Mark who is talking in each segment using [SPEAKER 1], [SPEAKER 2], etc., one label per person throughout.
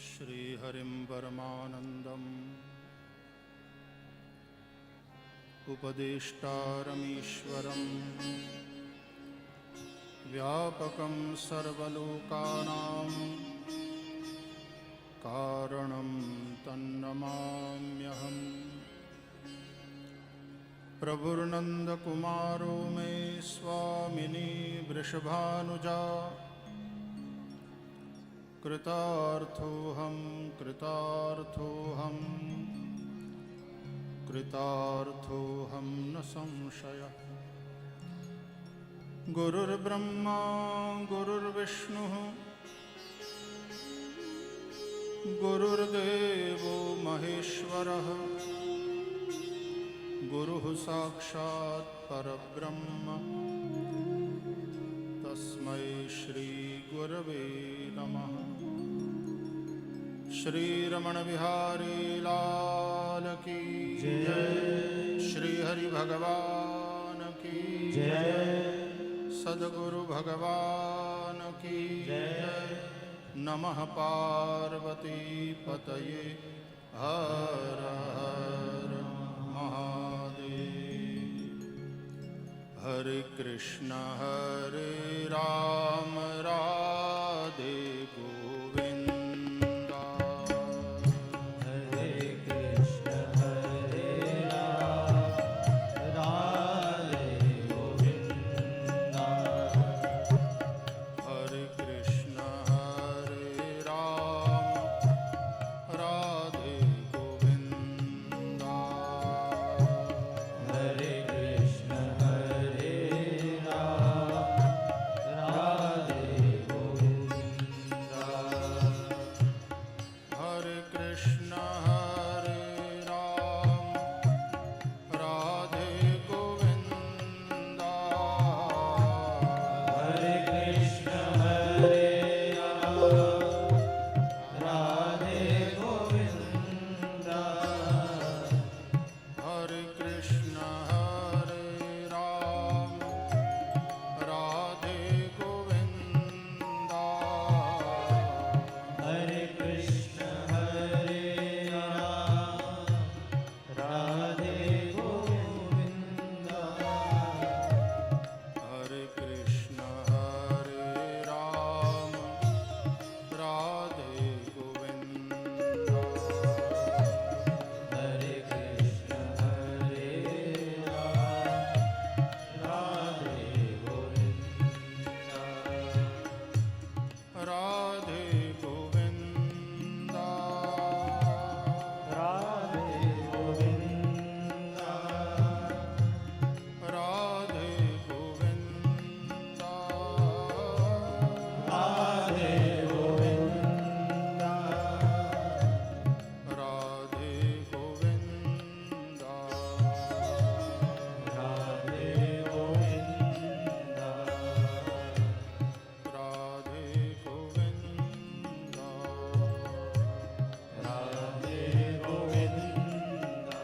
[SPEAKER 1] श्रीहरिं परमानन्दम् उपदेष्टारमीश्वरम् व्यापकं सर्वलोकानां कारणं तन्नमाम्यहम्। प्रभुर्नन्दकुमारो मे स्वामिनी वृषभानुजा कृतार्थोऽहं कृतार्थोऽहं कृतार्थोऽहं न संशयः। गुरुर्ब्रह्मा गुरुर्विष्णुः गुरुर्देवो महेश्वरः गुरुः साक्षात् परब्रह्म तस्मै श्री गुरवे नमः। श्री रमण बिहारी लाल की जय, श्री हरि भगवान की जय, सद्गुरु भगवान की जय। नमः पार्वती पतये हर हर महादेव। हरे कृष्ण हरे राम राधे गोविंदा।
[SPEAKER 2] हरे कृष्ण हरे राम राधे गोविंदा।
[SPEAKER 1] हरे कृष्ण हरे राम राधे गोविंदा।
[SPEAKER 2] हरे कृष्ण हरे राम राधे गोविंदा।
[SPEAKER 1] हरे कृष्ण हरे राम राधे गोविंदा।
[SPEAKER 2] हरे कृष्ण हरे राम राधे गोविंदा।
[SPEAKER 1] हरे कृष्ण हरे राम राधे गोविंदा।
[SPEAKER 2] हरे कृष्ण हरे राम राधे गोविंदा।
[SPEAKER 1] हरे कृष्ण हरे राम राधे गोविंदा।
[SPEAKER 2] हरे कृष्ण हरे राम राधे गोविंदा।
[SPEAKER 1] राधे गोविंदा।
[SPEAKER 2] राधे गोविंदा।
[SPEAKER 1] राधे गोविंदा।
[SPEAKER 2] राधे गोविंदा।
[SPEAKER 1] राधे गोविंदा।
[SPEAKER 2] राधे गोविंदा।
[SPEAKER 1] राधे गोविंदा।
[SPEAKER 2] राधे गोविंदा।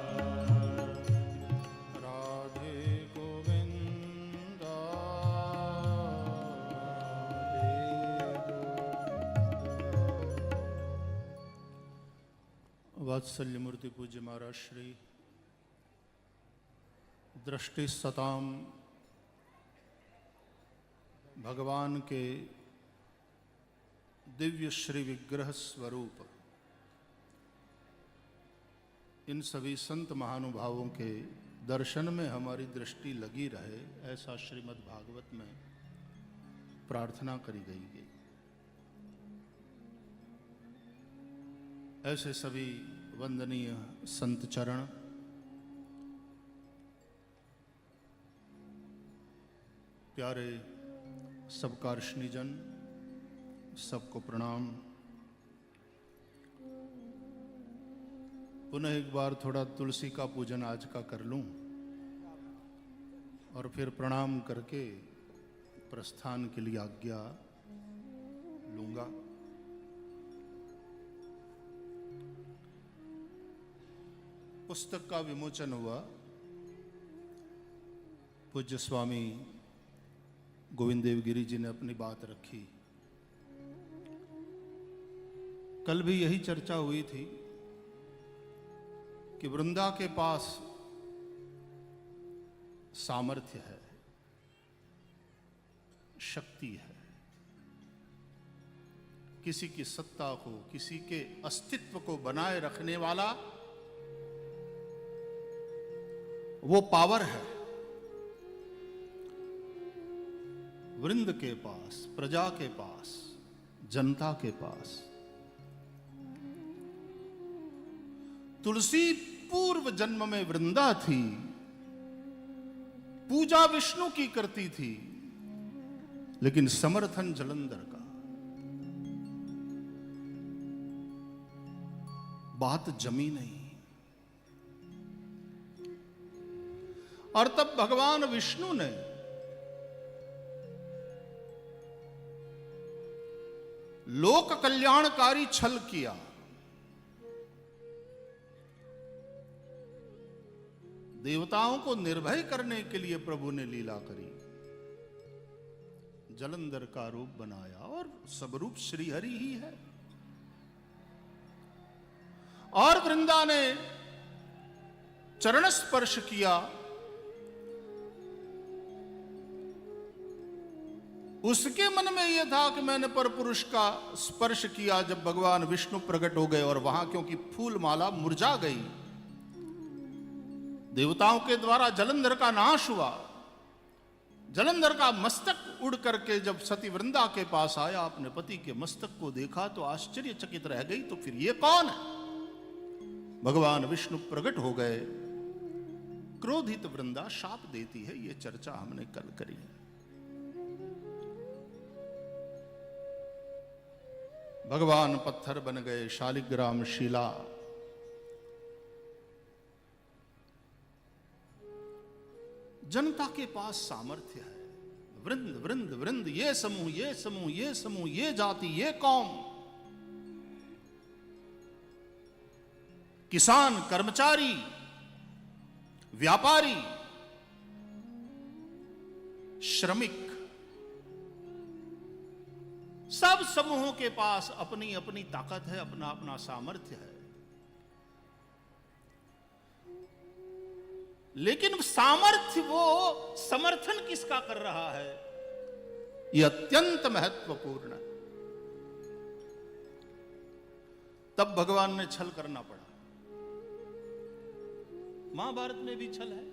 [SPEAKER 1] राधे गोविंदा। वात्सल्य मूर्ति पूज्य महाराज श्री दृष्टि सताम भगवान के दिव्य श्री विग्रह स्वरूप इन सभी संत महानुभावों के दर्शन में हमारी दृष्टि लगी रहे, ऐसा श्रीमद् भागवत में प्रार्थना करी गई है। ऐसे सभी वंदनीय संत चरण प्यारे सबकार्षणीजन, सबको प्रणाम। पुनः एक बार थोड़ा तुलसी का पूजन आज का कर लूं और फिर प्रणाम करके प्रस्थान के लिए आज्ञा लूंगा। पुस्तक का विमोचन हुआ। पूज्य स्वामी गोविंद देव गिरी जी ने अपनी बात रखी। कल भी यही चर्चा हुई थी कि वृंदा के पास सामर्थ्य है, शक्ति है, किसी की सत्ता को, किसी के अस्तित्व को बनाए रखने वाला वो पावर है। वृंद के पास, प्रजा के पास, जनता के पास तुलसी पूर्व जन्म में वृंदा थी, पूजा विष्णु की करती थी, लेकिन समर्थन जलंधर का। बात जमी नहीं। और तब भगवान विष्णु ने लोक कल्याणकारी छल किया। देवताओं को निर्भय करने के लिए प्रभु ने लीला करी, जलंधर का रूप बनाया, और सब रूप श्रीहरि ही है। और वृंदा ने चरण स्पर्श किया, उसके मन में यह था कि मैंने परपुरुष का स्पर्श किया। जब भगवान विष्णु प्रकट हो गए और वहां क्योंकि फूल माला मुरझा गई, देवताओं के द्वारा जलंधर का नाश हुआ। जलंधर का मस्तक उड़ करके जब सती वृंदा के पास आया, अपने पति के मस्तक को देखा तो आश्चर्यचकित रह गई। तो फिर ये कौन है? भगवान विष्णु प्रकट हो गए। क्रोधित वृंदा शाप देती है, ये चर्चा हमने कल करी है। भगवान पत्थर बन गए, शालिग्राम शिला। जनता के पास सामर्थ्य है। वृंद वृंद वृंद, ये समूह, ये समूह, ये समूह, ये जाति, ये कौम, किसान, कर्मचारी, व्यापारी, श्रमिक, सब समूहों के पास अपनी अपनी ताकत है, अपना अपना सामर्थ्य है। लेकिन सामर्थ्य, वो समर्थन किसका कर रहा है, यह अत्यंत महत्वपूर्ण है। तब भगवान ने छल करना पड़ा। महाभारत में भी छल है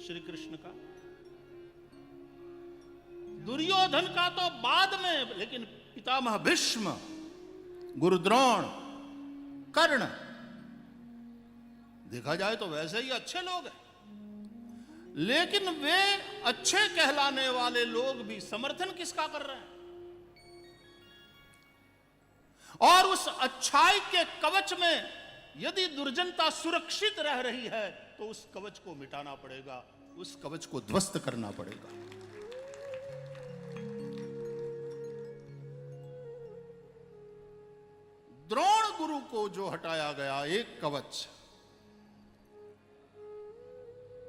[SPEAKER 1] श्री कृष्ण का, दुर्योधन का तो बाद में, लेकिन पितामह भीष्म, गुरु द्रोण, कर्ण, देखा जाए तो वैसे ही अच्छे लोग हैं। लेकिन वे अच्छे कहलाने वाले लोग भी समर्थन किसका कर रहे हैं? और उस अच्छाई के कवच में यदि दुर्जनता सुरक्षित रह रही है तो उस कवच को मिटाना पड़ेगा, उस कवच को ध्वस्त करना पड़ेगा। द्रोण गुरु को जो हटाया गया एक कवच,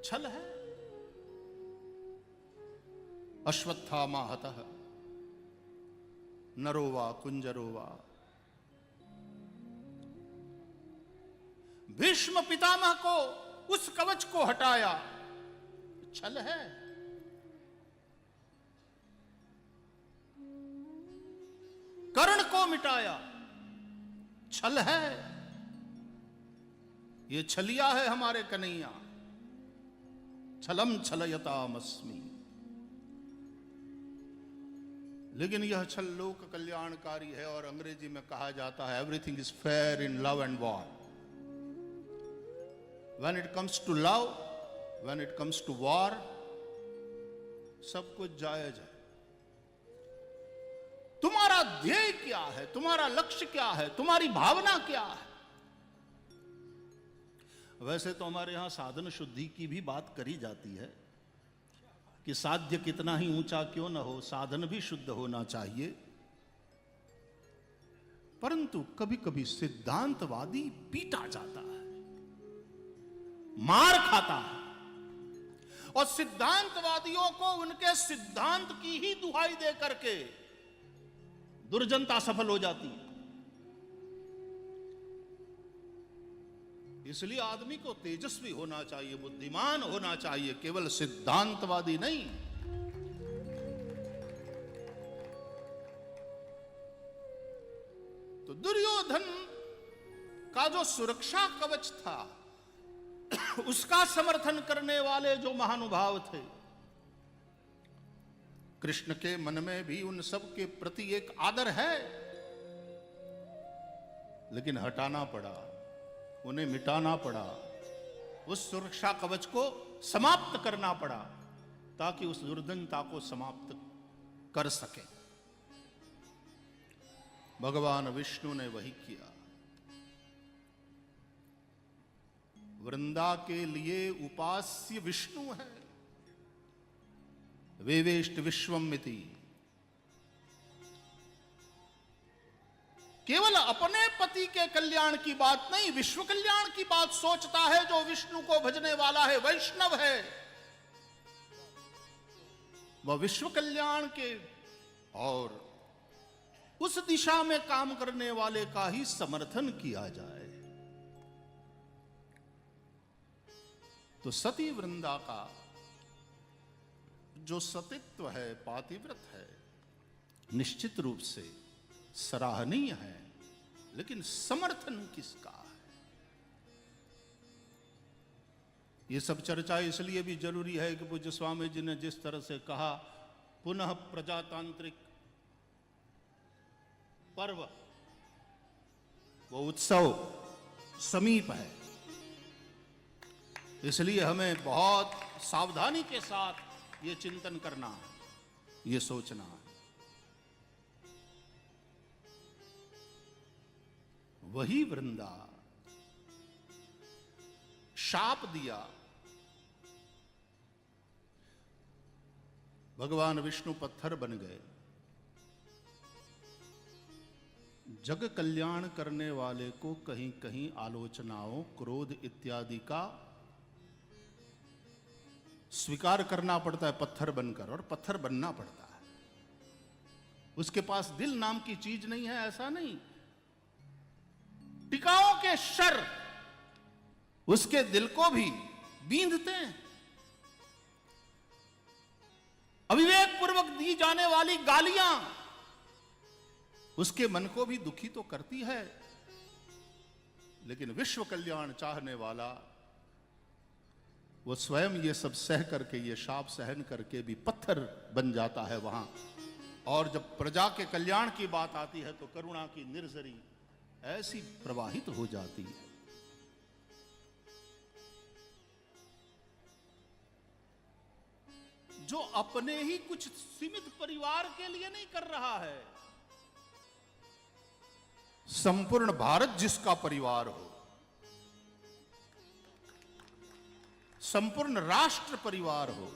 [SPEAKER 1] छल है। अश्वत्थामा हतः नरोवा कुंजरोवा। भीष्म पितामह को, उस कवच को हटाया, छल है। कर्ण को मिटाया, छल है। ये छलिया है हमारे कन्हैया। छलम छलयतामस्मि। लेकिन यह छल लोक कल्याणकारी है, और अंग्रेजी में कहा जाता है everything is fair in love and war. When it comes to love, when it comes to war, सब कुछ जायज है। तुम्हारा ध्येय क्या है, तुम्हारा लक्ष्य क्या है, तुम्हारी भावना क्या है? वैसे तो हमारे यहां साधन शुद्धि की भी बात करी जाती है कि साध्य कितना ही ऊंचा क्यों न हो, साधन भी शुद्ध होना चाहिए। परंतु कभी कभी सिद्धांतवादी पीटा जाता है, मार खाता है, और सिद्धांतवादियों को उनके सिद्धांत की ही दुहाई दे करके दुर्जनता सफल हो जाती है। इसलिए आदमी को तेजस्वी होना चाहिए, बुद्धिमान होना चाहिए, केवल सिद्धांतवादी नहीं। तो दुर्योधन का जो सुरक्षा कवच था उसका समर्थन करने वाले जो महानुभाव थे, कृष्ण के मन में भी उन सब के प्रति एक आदर है, लेकिन हटाना पड़ा, उन्हें मिटाना पड़ा, उस सुरक्षा कवच को समाप्त करना पड़ा ताकि उस दुर्दनता को समाप्त कर सके। भगवान विष्णु ने वही किया। वृंदा के लिए उपास्य विष्णु है, वेवेष्ट विश्वमिति। केवल अपने पति के कल्याण की बात नहीं, विश्व कल्याण की बात सोचता है जो विष्णु को भजने वाला है, वैष्णव है। वह विश्व कल्याण के और उस दिशा में काम करने वाले का ही समर्थन किया जाए। तो सती वृंदा का जो सतीत्व है, पातिव्रत है, निश्चित रूप से सराहनीय है, लेकिन समर्थन किसका है? ये सब चर्चा इसलिए भी जरूरी है कि पूज्य स्वामी जी ने जिस तरह से कहा, पुनः प्रजातांत्रिक पर्व, वो उत्सव समीप है, इसलिए हमें बहुत सावधानी के साथ ये चिंतन करना है, ये सोचना है। वही वृंदा शाप दिया, भगवान विष्णु पत्थर बन गए। जग कल्याण करने वाले को कहीं कहीं आलोचनाओं, क्रोध इत्यादि का स्वीकार करना पड़ता है पत्थर बनकर, और पत्थर बनना पड़ता है। उसके पास दिल नाम की चीज नहीं है, ऐसा नहीं। टिकाओं के शर उसके दिल को भी बींधते हैं। अविवेक पूर्वक दी जाने वाली गालियां उसके मन को भी दुखी तो करती है, लेकिन विश्व कल्याण चाहने वाला वो स्वयं ये सब सह करके, ये शाप सहन करके भी पत्थर बन जाता है वहां। और जब प्रजा के कल्याण की बात आती है तो करुणा की निर्जरी ऐसी प्रवाहित हो जाती है। जो अपने ही कुछ सीमित परिवार के लिए नहीं कर रहा है, संपूर्ण भारत जिसका परिवार हो, संपूर्ण राष्ट्र परिवार हो,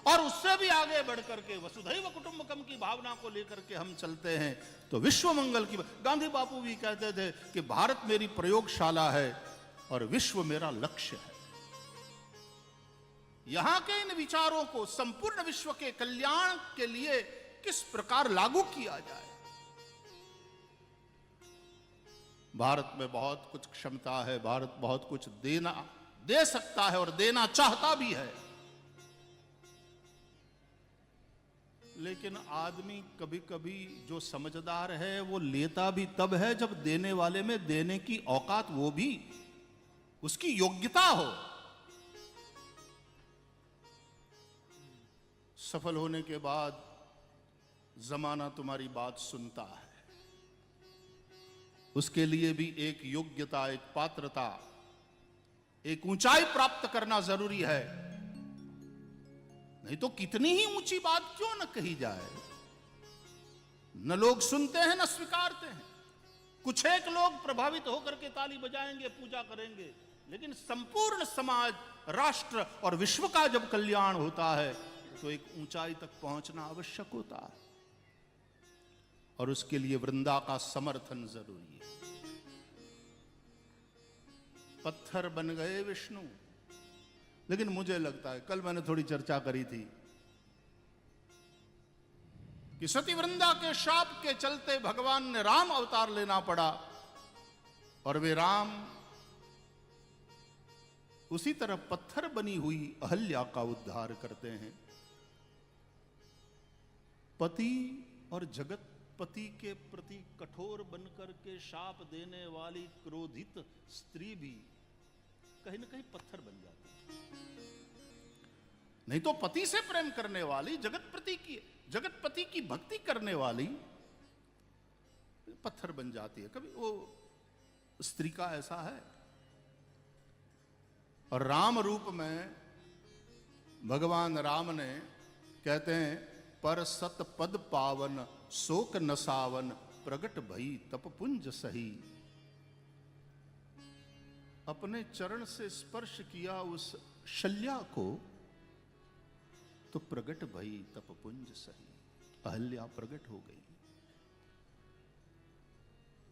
[SPEAKER 1] और उससे भी आगे बढ़कर के वसुधैव कुटुंबकम की भावना को लेकर के हम चलते हैं, तो विश्व मंगल की। गांधी बापू भी कहते थे कि भारत मेरी प्रयोगशाला है और विश्व मेरा लक्ष्य है। यहां के इन विचारों को संपूर्ण विश्व के कल्याण के लिए किस प्रकार लागू किया जाए। भारत में बहुत कुछ क्षमता है, भारत बहुत कुछ दे सकता है और देना चाहता भी है, लेकिन आदमी कभी कभी जो समझदार है वो लेता भी तब है जब देने वाले में देने की औकात, वो भी उसकी योग्यता हो। सफल होने के बाद जमाना तुम्हारी बात सुनता है, उसके लिए भी एक योग्यता, एक पात्रता, एक ऊंचाई प्राप्त करना जरूरी है। नहीं तो कितनी ही ऊंची बात क्यों न कही जाए, न लोग सुनते हैं न स्वीकारते हैं। कुछ एक लोग प्रभावित होकर के ताली बजाएंगे, पूजा करेंगे, लेकिन संपूर्ण समाज, राष्ट्र और विश्व का जब कल्याण होता है तो एक ऊंचाई तक पहुंचना आवश्यक होता है, और उसके लिए वृंदा का समर्थन जरूरी है। पत्थर बन गए विष्णु, लेकिन मुझे लगता है, कल मैंने थोड़ी चर्चा करी थी कि सती वृंदा के शाप के चलते भगवान ने राम अवतार लेना पड़ा, और वे राम उसी तरह पत्थर बनी हुई अहल्या का उद्धार करते हैं। पति और जगत पति के प्रति कठोर बनकर के शाप देने वाली क्रोधित स्त्री भी कहीं ना कहीं पत्थर बन जाती है। नहीं तो पति से प्रेम करने वाली, जगत पति की भक्ति करने वाली पत्थर बन जाती है। कभी वो स्त्री का ऐसा है। और राम रूप में भगवान राम ने कहते हैं, पर सत पद पावन शोक नसावन प्रगट भई तपपुंज सही। अपने चरण से स्पर्श किया उस शल्या को तो प्रगट भई तपपुंज सही, अहल्या प्रगट हो गई।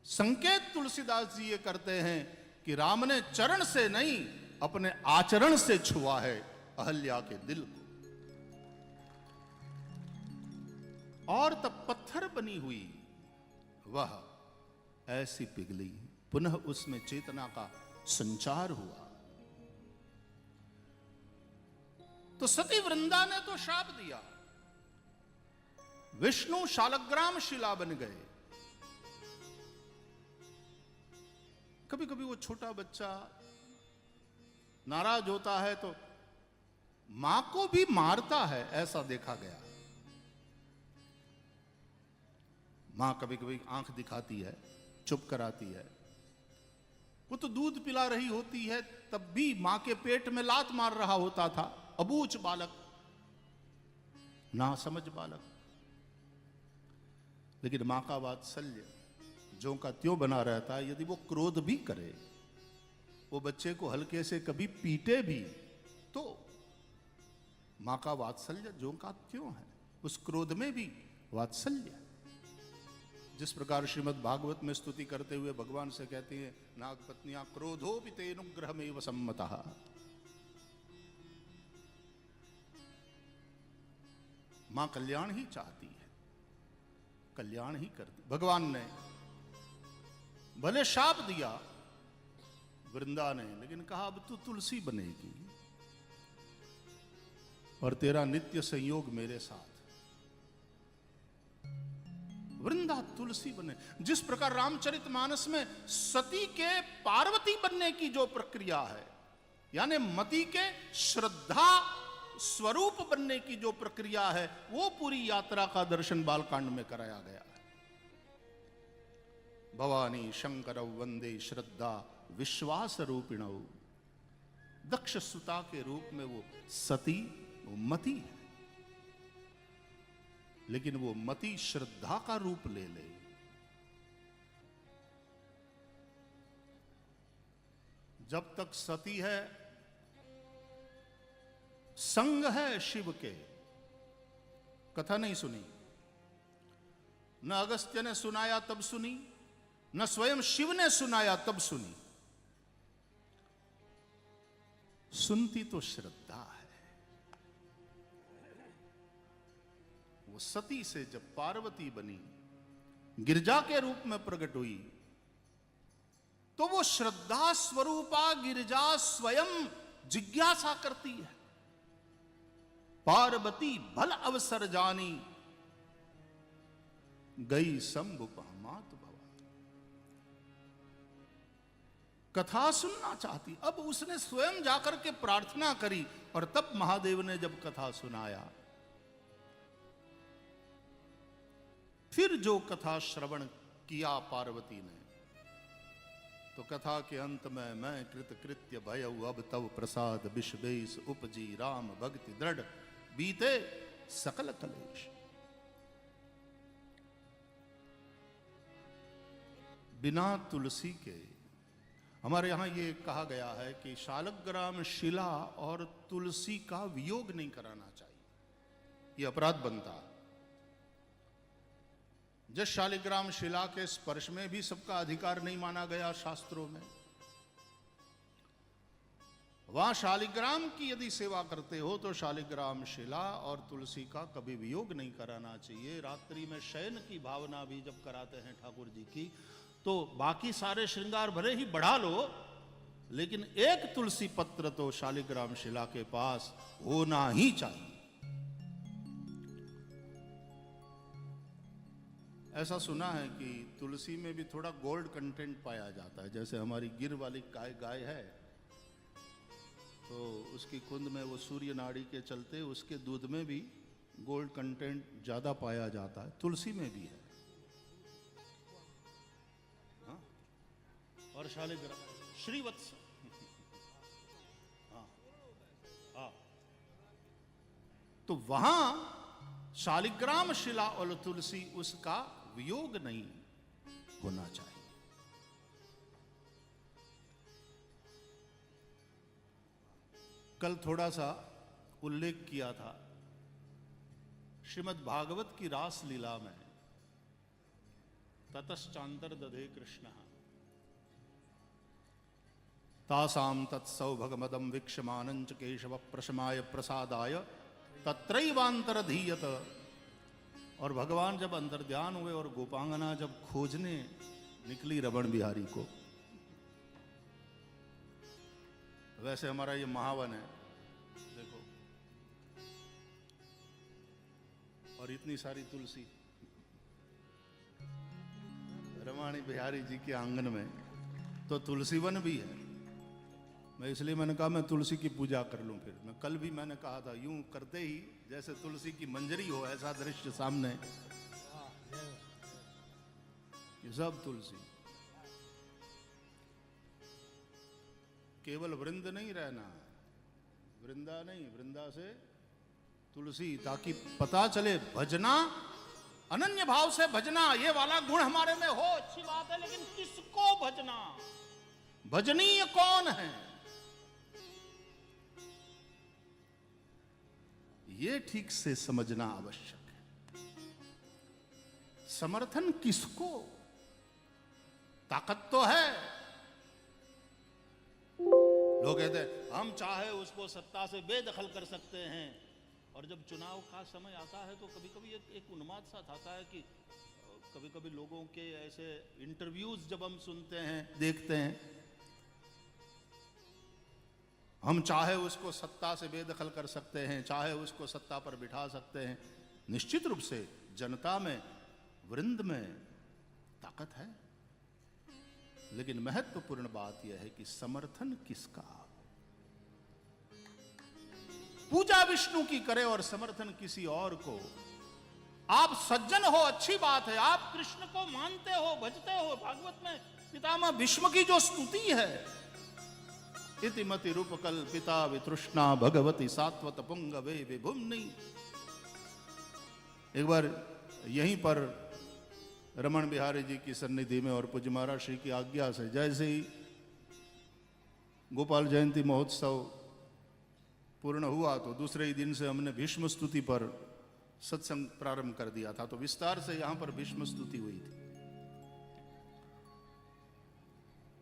[SPEAKER 1] संकेत तुलसीदास जी ये करते हैं कि राम ने चरण से नहीं अपने आचरण से छुआ है अहल्या के दिल को। और तब पत्थर बनी हुई वह ऐसी पिघली, पुनः उसमें चेतना का संचार हुआ। तो सती वृंदा ने तो शाप दिया, विष्णु शालग्राम शिला बन गए। कभी कभी वो छोटा बच्चा नाराज होता है तो मां को भी मारता है, ऐसा देखा गया। मां कभी कभी आंख दिखाती है, चुप कराती है। वो तो दूध पिला रही होती है, तब भी मां के पेट में लात मार रहा होता था। अबूझ बालक, ना समझ बालक। लेकिन मां का वात्सल्य ज्यों का त्यों बना रहता है। यदि वो क्रोध भी करे, वो बच्चे को हल्के से कभी पीटे भी, तो मां का वात्सल्य ज्यों का त्यों है। उस क्रोध में भी वात्सल्य। जिस प्रकार श्रीमद् भागवत में स्तुति करते हुए भगवान से कहती हैं, नागपत्नियां क्रोधोपि तेनुग्रहमेव सम्मतः। मां कल्याण ही चाहती है, कल्याण ही करती। भगवान ने भले शाप दिया वृंदा ने, लेकिन कहा अब तू तुलसी बनेगी और तेरा नित्य संयोग मेरे साथ। वृंदा तुलसी बने। जिस प्रकार रामचरितमानस में सती के पार्वती बनने की जो प्रक्रिया है, यानी मति के श्रद्धा स्वरूप बनने की जो प्रक्रिया है, वो पूरी यात्रा का दर्शन बालकांड में कराया गया है। भवानी शंकर वंदे श्रद्धा विश्वास रूपिणौ। दक्ष सुता के रूप में वो सती, वो मति है, लेकिन वो मति श्रद्धा का रूप ले ले। जब तक सती है, संग है शिव के, कथा नहीं सुनी। न अगस्त्य ने सुनाया तब सुनी, न स्वयं शिव ने सुनाया तब सुनी। सुनती तो श्रद्धा है। वो सती से जब पार्वती बनी, गिरजा के रूप में प्रकट हुई, तो वो श्रद्धा स्वरूपा गिरजा स्वयं जिज्ञासा करती है। पार्वती भल अवसर जानी, गई शंभु पहमात भवा। कथा सुनना चाहती। अब उसने स्वयं जाकर के प्रार्थना करी, और तब महादेव ने जब कथा सुनाया, फिर जो कथा श्रवण किया पार्वती ने, तो कथा के अंत में मैं कृत कृत्य भयउ अब तव प्रसाद विश्वेश उपजी राम भक्ति दृढ़ बीते सकल कलेश। बिना तुलसी के, हमारे यहां ये कहा गया है कि शालग्राम शिला और तुलसी का वियोग नहीं कराना चाहिए, ये अपराध बनता। जिस शालिग्राम शिला के स्पर्श में भी सबका अधिकार नहीं माना गया शास्त्रों में, वहां शालिग्राम की यदि सेवा करते हो तो शालिग्राम शिला और तुलसी का कभी वियोग नहीं कराना चाहिए। रात्रि में शयन की भावना भी जब कराते हैं ठाकुर जी की, तो बाकी सारे श्रृंगार भले ही बढ़ा लो, लेकिन एक तुलसी पत्र तो शालिग्राम शिला के पास होना ही चाहिए। ऐसा सुना है कि तुलसी में भी थोड़ा गोल्ड कंटेंट पाया जाता है। जैसे हमारी गिर वाली गाय है, तो उसकी खुंद में वो सूर्य नाड़ी के चलते उसके दूध में भी गोल्ड कंटेंट ज्यादा पाया जाता है, तुलसी में भी है। हाँ? और शालिग्राम श्रीवत्स, हाँ हाँ, तो वहां शालिग्राम शिला और तुलसी उसका वियोग नहीं होना चाहिए। कल थोड़ा सा उल्लेख किया था श्रीमद् भागवत की रास लीला में, ततश्चांतर दधे कृष्ण तासाम तत्सौभगमदम वीक्षमानंच केशव प्रशमाय प्रसादाय तत्रैवांतरधीयत। और भगवान जब अंतर्ध्यान हुए और गोपांगना जब खोजने निकली रमण बिहारी को, वैसे हमारा ये महावन है देखो, और इतनी सारी तुलसी रमाणी बिहारी जी के आंगन में, तो तुलसी वन भी है। मैं इसलिए मैंने कहा मैं तुलसी की पूजा कर लूं। फिर मैं कल भी मैंने कहा था, यूं करते ही जैसे तुलसी की मंजरी हो ऐसा दृश्य सामने, ये सब तुलसी। केवल वृंद नहीं रहना, वृंदा नहीं, वृंदा से तुलसी, ताकि पता चले भजना, अनन्य भाव से भजना, ये वाला गुण हमारे में हो, अच्छी बात है, लेकिन किसको भजना, भजनीय कौन है, ये ठीक से समझना आवश्यक है। समर्थन किसको, ताकत तो है। लोग कहते हैं हम चाहे उसको सत्ता से बेदखल कर सकते हैं, और जब चुनाव का समय आता है तो कभी कभी एक उन्माद सा आता है कि कभी कभी लोगों के ऐसे इंटरव्यूज जब हम सुनते हैं, देखते हैं, हम चाहे उसको सत्ता से बेदखल कर सकते हैं, चाहे उसको सत्ता पर बिठा सकते हैं। निश्चित रूप से जनता में, वृंद में ताकत है, लेकिन महत्वपूर्ण बात यह है कि समर्थन किसका। पूजा विष्णु की करे और समर्थन किसी और को। आप सज्जन हो, अच्छी बात है, आप कृष्ण को मानते हो, भजते हो। भागवत में पितामह भीष्म की जो स्तुति है, इतिमति रूपकल पिता वितृष्णा भगवती सात्वत पुंगवे विभुम्नि। एक बार यहीं पर रमण बिहारी जी की सन्निधि में और पूज्य महाराज श्री की आज्ञा से जैसे ही गोपाल जयंती महोत्सव पूर्ण हुआ, तो दूसरे ही दिन से हमने भीष्म स्तुति पर सत्संग प्रारंभ कर दिया था। तो विस्तार से यहां पर भीष्म स्तुति हुई थी।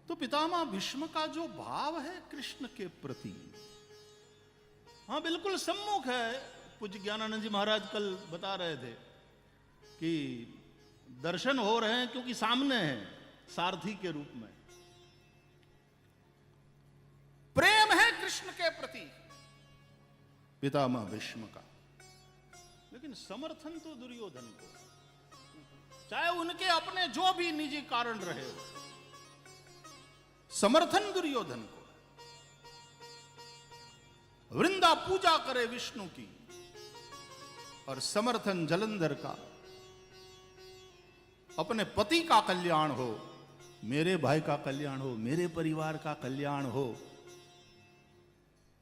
[SPEAKER 1] तो पितामह भीष्म का जो भाव है कृष्ण के प्रति, हाँ बिल्कुल सम्मुख है। पूज्य ज्ञानानंद जी महाराज कल बता रहे थे कि दर्शन हो रहे हैं क्योंकि सामने है, सारथी के रूप में। प्रेम है कृष्ण के प्रति पितामह भीष्म का, लेकिन समर्थन तो दुर्योधन को, चाहे उनके अपने जो भी निजी कारण रहे हो, समर्थन दुर्योधन को। वृंदा पूजा करे विष्णु की और समर्थन जलंधर का, अपने पति का कल्याण हो, मेरे भाई का कल्याण हो, मेरे परिवार का कल्याण हो,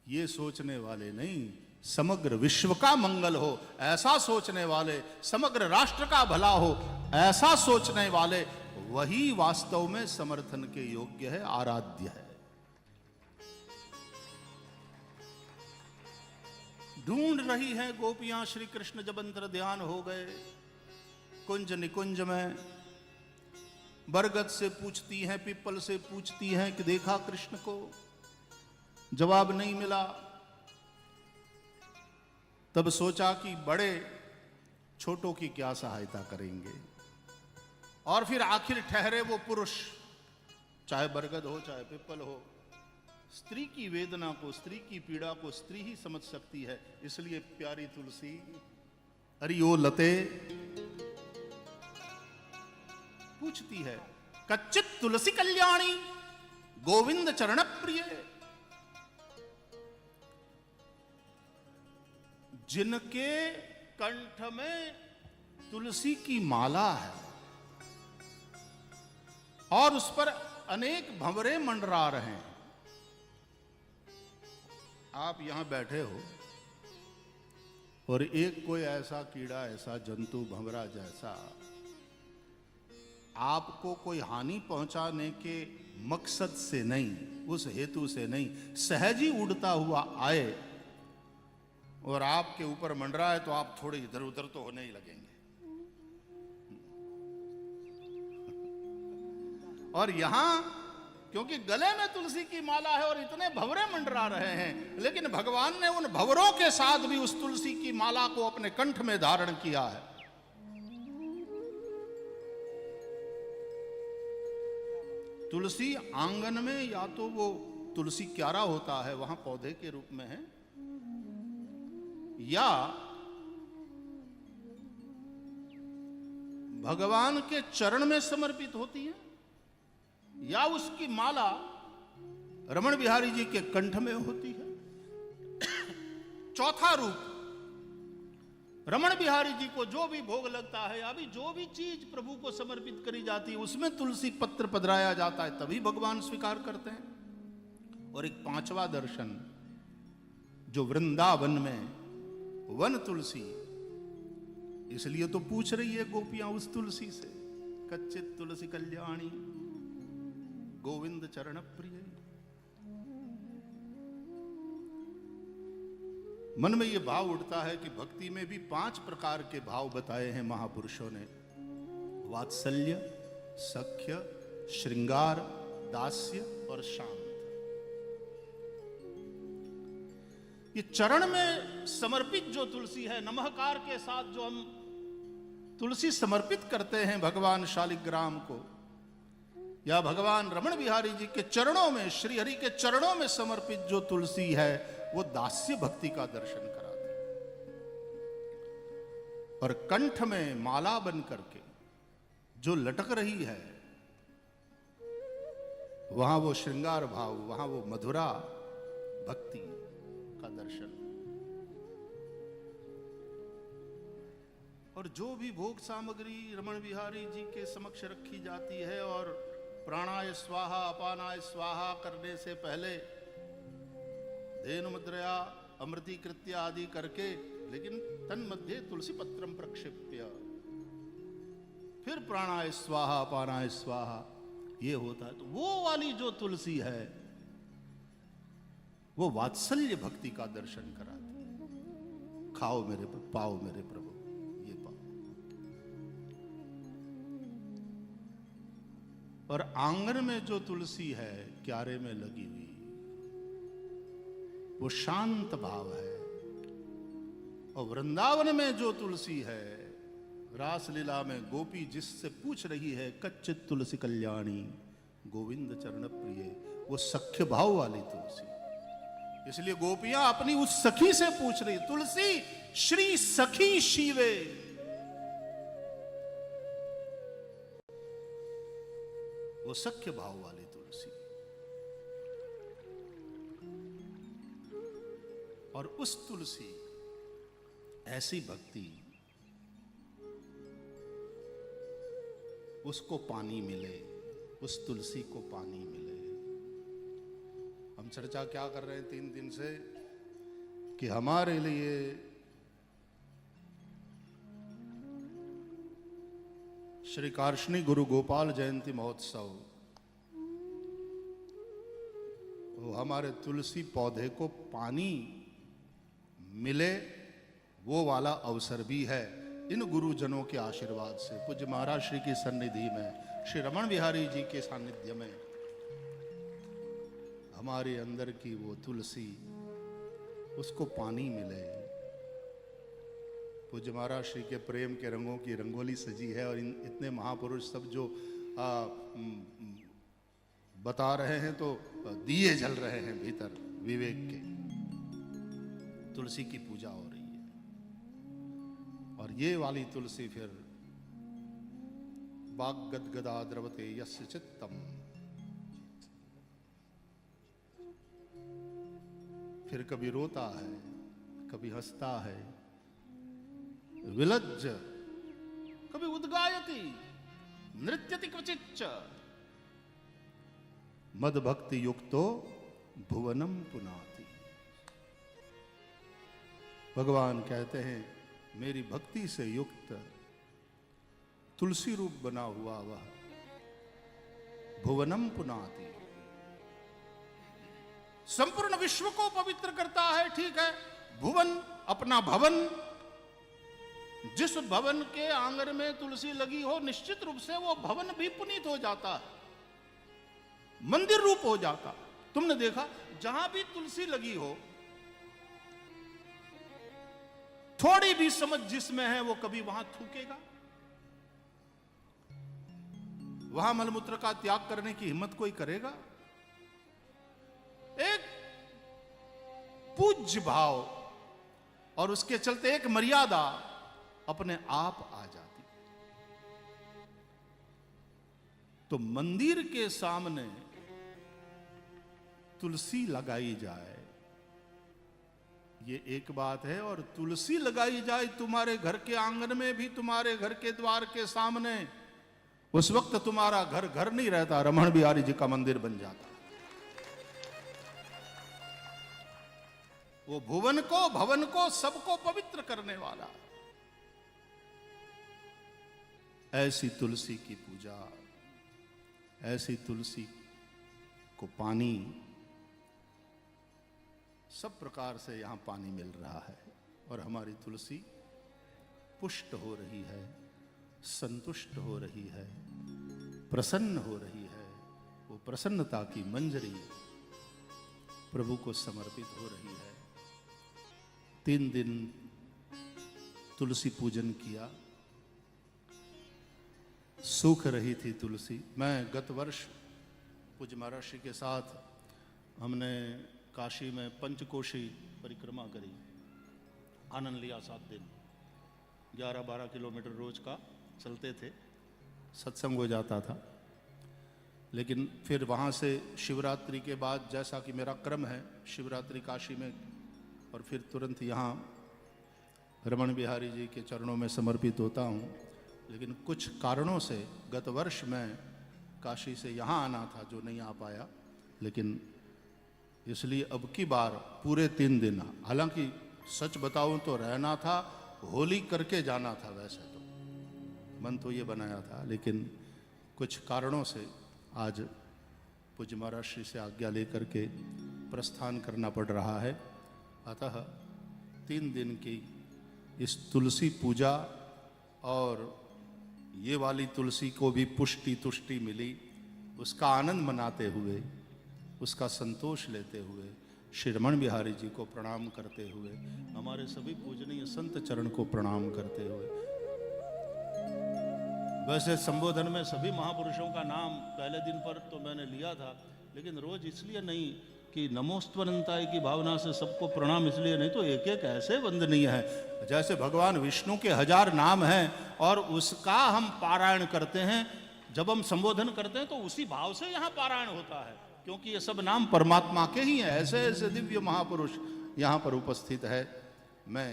[SPEAKER 1] ये सोचने वाले नहीं, समग्र विश्व का मंगल हो ऐसा सोचने वाले, समग्र राष्ट्र का भला हो ऐसा सोचने वाले, वही वास्तव में समर्थन के योग्य है, आराध्य है। ढूंढ रही हैं गोपियां श्री कृष्ण जब अंतर ध्यान हो गए कुंज निकुंज में, बरगद से पूछती हैं, पीपल से पूछती हैं कि देखा कृष्ण को, जवाब नहीं मिला। तब सोचा कि बड़े छोटों की क्या सहायता करेंगे, और फिर आखिर ठहरे वो पुरुष, चाहे बरगद हो चाहे पीपल हो, स्त्री की वेदना को, स्त्री की पीड़ा को स्त्री ही समझ सकती है। इसलिए प्यारी तुलसी, अरे ओ लते, पूछती है, कच्चित तुलसी कल्याणी गोविंद चरण प्रिय, जिनके कंठ में तुलसी की माला है और उस पर अनेक भंवरे मंडरा रहे हैं। आप यहां बैठे हो और एक कोई ऐसा कीड़ा, ऐसा जंतु, भंवरा जैसा आपको कोई हानि पहुंचाने के मकसद से नहीं, उस हेतु से नहीं, सहज ही उड़ता हुआ आए और आपके ऊपर मंडरा है, तो आप थोड़े इधर उधर तो होने ही लगेंगे। और यहां क्योंकि गले में तुलसी की माला है और इतने भंवरे मंडरा रहे हैं, लेकिन भगवान ने उन भंवरों के साथ भी उस तुलसी की माला को अपने कंठ में धारण किया है। तुलसी आंगन में या तो वो तुलसी क्यारा होता है, वहां पौधे के रूप में है, या भगवान के चरण में समर्पित होती है, या उसकी माला रमण बिहारी जी के कंठ में होती है। चौथा रूप, रमण बिहारी जी को जो भी भोग लगता है या भी जो भी चीज प्रभु को समर्पित करी जाती है उसमें तुलसी पत्र पधराया जाता है, तभी भगवान स्वीकार करते हैं। और एक पांचवा दर्शन, जो वृंदावन में वन तुलसी, इसलिए तो पूछ रही है गोपियां उस तुलसी से, कच्चित तुलसी कल्याणी गोविंद चरण प्रिय। मन में यह भाव उठता है कि भक्ति में भी 5 प्रकार के भाव बताए हैं महापुरुषों ने, वात्सल्य, सख्य, श्रृंगार, दास्य और शांत। ये चरण में समर्पित जो तुलसी है, नमःकार के साथ जो हम तुलसी समर्पित करते हैं भगवान शालिग्राम को, या भगवान रमण बिहारी जी के चरणों में, श्री हरि के चरणों में समर्पित जो तुलसी है, वो दास्य भक्ति का दर्शन कराती है। और कंठ में माला बन करके जो लटक रही है, वहां वो श्रृंगार भाव, वहां वो मधुरा भक्ति का दर्शन। और जो भी भोग सामग्री रमण बिहारी जी के समक्ष रखी जाती है, और प्राणाय स्वाहा अपानाय स्वाहा करने से पहले धेनु मुद्रया अमृति कृत्या आदि करके, लेकिन तन मध्य तुलसी पत्रम प्रक्षिप्य, फिर प्राणाय स्वाहा अपानाय स्वाहा, ये होता है। तो वो वाली जो तुलसी है वो वात्सल्य भक्ति का दर्शन कराती है। खाओ मेरे प्रभु, पाओ मेरे प्रभु, ये पाओ। और आंगन में जो तुलसी है क्यारे में लगी हुई, वो शांत भाव है। और वृंदावन में जो तुलसी है, रासलीला में गोपी जिससे पूछ रही है, कच्चित तुलसी कल्याणी गोविंद चरण प्रिय, वो सख्य भाव वाली तुलसी। इसलिए गोपियां अपनी उस सखी से पूछ रही, तुलसी श्री सखी शिवे, वो सख्य भाव वाली तुलसी। और उस तुलसी, ऐसी भक्ति, उसको पानी मिले, उस तुलसी को पानी मिले। हम चर्चा क्या कर रहे हैं 3 दिन से, कि हमारे लिए श्री कार्ष्णी गुरु गोपाल जयंती महोत्सव, वो हमारे तुलसी पौधे को पानी मिले, वो वाला अवसर भी है। इन गुरुजनों के आशीर्वाद से, पूज्य महाराज श्री की सन्निधि में, श्री रमण बिहारी जी के सानिध्य में, हमारे अंदर की वो तुलसी, उसको पानी मिले। पूज्य महाराज श्री के प्रेम के रंगों की रंगोली सजी है, और इतने महापुरुष सब जो बता रहे हैं तो दिए जल रहे हैं भीतर विवेक के। तुलसी की पूजा हो रही है। और ये वाली तुलसी फिर वाग गदगदा द्रवते यस्य चित्तम, फिर कभी रोता है, कभी हंसता है, विलज्ज, कभी उद्गायति, नृत्यति क्वचिच्च, मद भक्ति युक्तो भुवनम पुनाति। भगवान कहते हैं मेरी भक्ति से युक्त तुलसी रूप बना हुआ वह भुवनम पुनाति, संपूर्ण विश्व को पवित्र करता है। ठीक है, भुवन अपना भवन, जिस भवन के आंगन में तुलसी लगी हो निश्चित रूप से वो भवन भी पुनीत हो जाता है, मंदिर रूप हो जाता। तुमने देखा जहां भी तुलसी लगी हो, थोड़ी भी समझ जिसमें है वो कभी वहां थूकेगा, वहां मलमूत्र का त्याग करने की हिम्मत कोई करेगा? एक पूज्य भाव और उसके चलते एक मर्यादा अपने आप आ जाती। तो मंदिर के सामने तुलसी लगाई जाए ये एक बात है, और तुलसी लगाई जाए तुम्हारे घर के आंगन में भी, तुम्हारे घर के द्वार के सामने, उस वक्त तुम्हारा घर घर नहीं रहता, रमण बिहारी जी का मंदिर बन जाता। वो भुवन को, भवन को, सबको पवित्र करने वाला। ऐसी तुलसी की पूजा, ऐसी तुलसी को पानी, सब प्रकार से यहां पानी मिल रहा है और हमारी तुलसी पुष्ट हो रही है, संतुष्ट हो रही है, प्रसन्न हो रही है। वो प्रसन्नता की मंजरी प्रभु को समर्पित हो रही है। 3 दिन तुलसी पूजन किया, सूख रही थी तुलसी। मैं गत वर्ष पूज्य महर्षि के साथ हमने काशी में पंचकोशी परिक्रमा करी, आनंद लिया। 7 दिन 11-12 किलोमीटर रोज का चलते थे, सत्संग हो जाता था। लेकिन फिर वहाँ से शिवरात्रि के बाद, जैसा कि मेरा क्रम है, शिवरात्रि काशी में और फिर तुरंत यहाँ रमण बिहारी जी के चरणों में समर्पित होता हूँ। लेकिन कुछ कारणों से गत वर्ष मैं काशी से यहाँ आना था जो नहीं आ पाया, लेकिन इसलिए अब की बार पूरे 3 दिन, हालांकि सच बताऊं तो रहना था, होली करके जाना था, वैसे तो मन तो ये बनाया था, लेकिन कुछ कारणों से आज पूज्य महर्षि से आज्ञा लेकर के प्रस्थान करना पड़ रहा है। अतः 3 दिन की इस तुलसी पूजा, और ये वाली तुलसी को भी पुष्टि तुष्टि मिली, उसका आनंद मनाते हुए, उसका संतोष लेते हुए, श्री रमण बिहारी जी को प्रणाम करते हुए, हमारे सभी पूजनीय संत चरण को प्रणाम करते हुए। वैसे संबोधन में सभी महापुरुषों का नाम पहले दिन पर तो मैंने लिया था, लेकिन रोज इसलिए नहीं कि नमोस्तवनंताय की भावना से सबको प्रणाम, इसलिए नहीं तो एक एक ऐसे वंदनीय है। जैसे भगवान विष्णु के 1000 नाम हैं और उसका हम पारायण करते हैं, जब हम संबोधन करते हैं तो उसी भाव से यहाँ पारायण होता है, क्योंकि ये सब नाम परमात्मा के ही हैं। ऐसे ऐसे दिव्य महापुरुष यहाँ पर उपस्थित है। मैं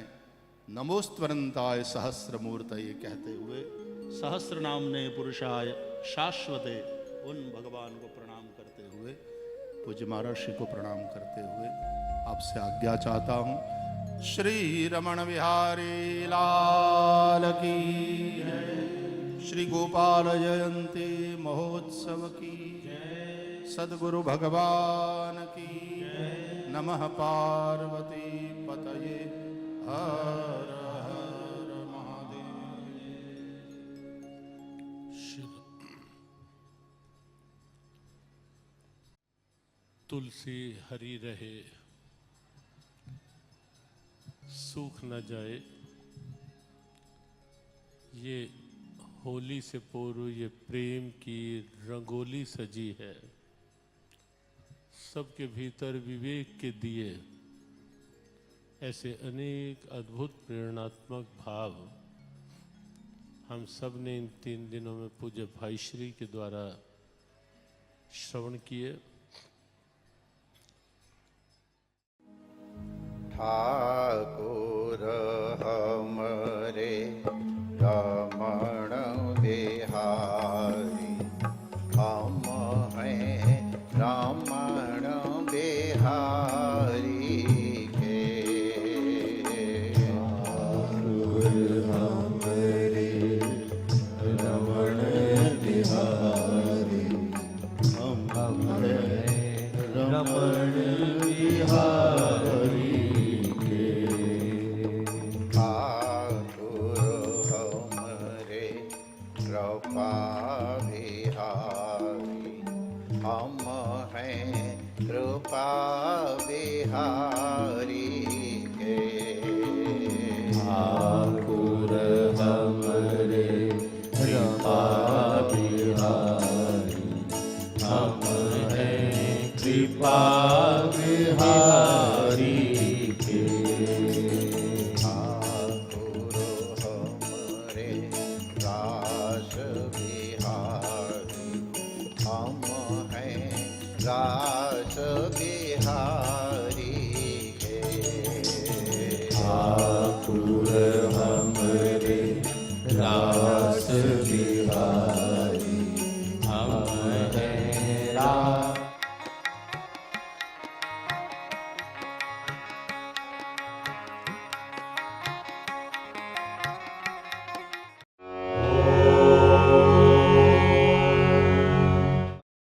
[SPEAKER 1] नमोस्तवनंताय सहस्रमूर्तये कहते हुए, सहस्र नामने पुरुषाय शाश्वते, उन भगवान को प्रणाम करते हुए, पूज्य महर्षि को प्रणाम करते हुए आपसे आज्ञा चाहता हूँ। श्री रमण बिहारी लाल की जय, श्री गोपाल जयंती महोत्सव की जय, सद्गुरु भगवान की जय। नमः पार्वती पतये, हर हर महादेव।
[SPEAKER 3] तुलसी हरी रहे, सूख न जाए। ये होली से पूर्व ये प्रेम की रंगोली सजी है। सबके भीतर विवेक के दिए ऐसे अनेक अद्भुत प्रेरणात्मक भाव हम सब ने इन 3 दिनों में पूज्य भाई श्री के द्वारा श्रवण किए।
[SPEAKER 4] ठाकुर हमरे रमण बिहारी, हम हैं रमण बिहारी के।
[SPEAKER 2] ठाकुर हमरे रमण बिहारी, हम हैं रमण बिहारी के।
[SPEAKER 4] ठाकुर हमरे कृपा बिहारी, हम हैं कृपा बिहारी के।
[SPEAKER 2] ठाकुर हमरे कृपा बिहारी, हम हैं कृपा बिहारी के।
[SPEAKER 4] ठाकुर हमरे रास बिहारी, हम हैं रास